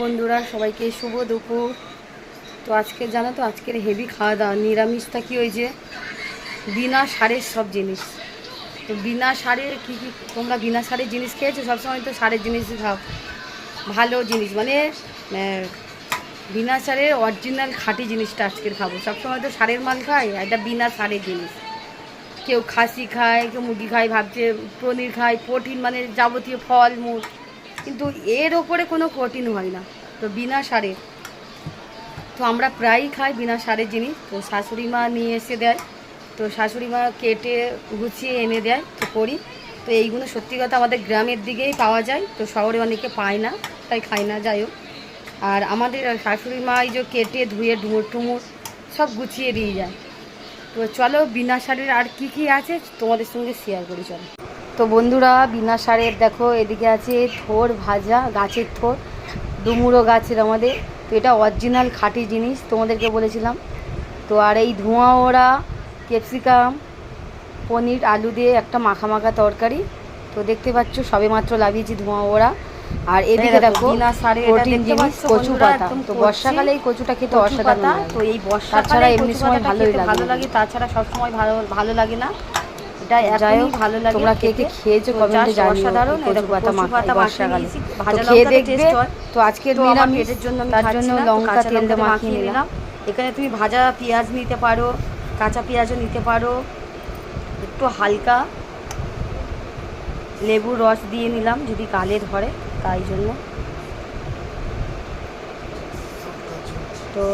বন্ধুরা সবাইকে শুভ দুপুর। তো আজকে জানো তো আজকের হেভি খাওয়া দাওয়া নিরামিষটা কি ওই যে বিনা সারের সব জিনিস। তো বিনা সারের কী কী তোমরা বিনা সারের জিনিস খেয়েছো? সবসময় তো সারের জিনিসই খাও, ভালো জিনিস মানে বিনা সারের অরিজিনাল খাঁটি জিনিসটা আজকের খাবো। সবসময় তো সারের মাল খায়, এটা বিনা সারের জিনিস। কেউ খাসি খায়, কেউ মুরগি খায়, ভাবছে পনির খায়, প্রোটিন মানে যাবতীয় ফল মূল, কিন্তু এর ওপরে কোনো প্রোটিন হয় না। তো বিনা সারের, তো আমরা প্রায়ই খাই বিনা সারের জিনিস। তো শাশুড়ি মা নিয়ে এসে দেয়, তো শাশুড়ি মা কেটে গুছিয়ে এনে দেয়, তো করি। তো এইগুলো সত্যি কথা আমাদের গ্রামের দিকেই পাওয়া যায়, তো শহরে অনেকে পায় না, তাই খাই না। যাই হোক, আর আমাদের শাশুড়ি মা এই যে কেটে ধুয়ে ডুমুর টুমুর সব গুছিয়ে দিয়ে যায়। তো চলো বিনা সারের আর কি কি আছে তোমাদের সঙ্গে শেয়ার করি, চলো। তো বন্ধুরা বিনা সারের দেখো, এদিকে আছে থোর ভাজা, গাছের থোর, ডুমুরো গাছের আমাদের। তো এটা অরিজিনাল খাঁটি জিনিস, তোমাদেরকে বলেছিলাম। তো আর এই ধোঁয়া ওড়া ক্যাপসিকাম পনির আলু দিয়ে একটা মাখা মাখা তরকারি। তো দেখতে পাচ্ছ সবে মাত্র লাগিয়েছি ধোঁয়া ওড়া। আর এদিকে দেখো বিনা সারে প্রোটিন জিনিস কচু পাতা। তো বর্ষাকালে এই কচুটা খেতে অসাধারণ। তো এই বর্ষা ছাড়া এমনি সময় ভালো লাগে, তাছাড়া সবসময় ভালো লাগে না। এটা একদমই ভালো লাগে। তোমরা কে কে খেয়েছো কমেন্টে জানিও। অসাধারণ কচু পাতা মাখা বর্ষাকালে, ভাজা খেয়ে দেখবে। তো আজকে পেটের জন্য তার জন্য লঙ্কা তেল দিয়ে মাখিয়ে নিলাম। এখানে তুমি ভাজা পেঁয়াজ নিতে পারো, কাঁচা পেঁয়াজও নিতে পারো, একটু হালকা লেবুর রস দিয়ে নিলাম যদি গালে ধরে, তাই জন্য। তো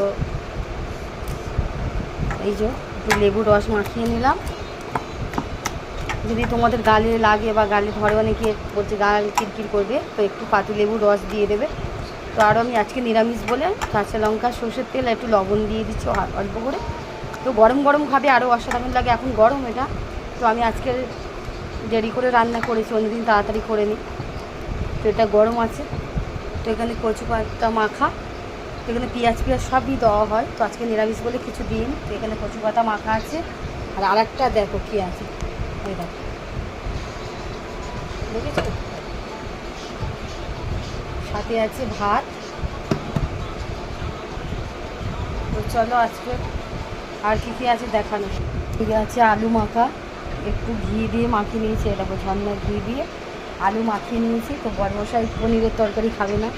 এই যে একটু লেবুর রস মাখিয়ে নিলাম, যদি তোমাদের গালে লাগে বা গালে ধরে, অনেকে বলছে গাল কিরকির করবে, তো একটু পাতি লেবুর রস দিয়ে দেবে। তো আরও আমি আজকে নিরামিষ বলে কাঁচা লঙ্কা সর্ষের তেল একটু লবণ দিয়ে দিচ্ছি অল্প করে। তো গরম গরম খাবে, আরও অসাধারণ লাগে। এখন গরম এটা, তো আমি আজকে দেরি করে রান্না করেছি, অন্যদিন তাড়াতাড়ি করে নিই। তো এটা গরম আছে। তো এখানে কচু পাতা মাখা, তো এখানে পেঁয়াজ সবই দেওয়া হয়। তো আজকে নিরামিষ বলে কিছু দিন। তো এখানে কচু পাতা মাখা আছে। আর আরেকটা দেখো কী আছে, ওই দেখো, দেখেছো? সাথে আছে ভাত। তো চলো আজকে আর কী কী আছে দেখানো। ঠিক আছে, আলু মাখা, একটু ঘি দিয়ে মাখিয়ে নিয়েছি। দেখো ঝর্ণা ঘি দিয়ে আলু মাখিয়ে নিয়েছি। তো বড়মশাই পনিরের তরকারি খাবে না,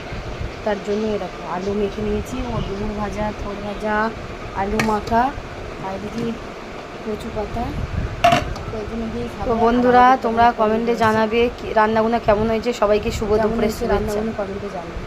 তার জন্য এরকম আলু মেখে নিয়েছি। ও ডুমুর ভাজা, থোর ভাজা, আলু মাখা, আর এদিকে কচু পাতা। তো বন্ধুরা তোমরা কমেন্টে জানাবে রান্নাগুলো কেমন হয়েছে। সবাইকে শুভ দুপুরের রান্নাগুলো কমেন্টে জানাবে।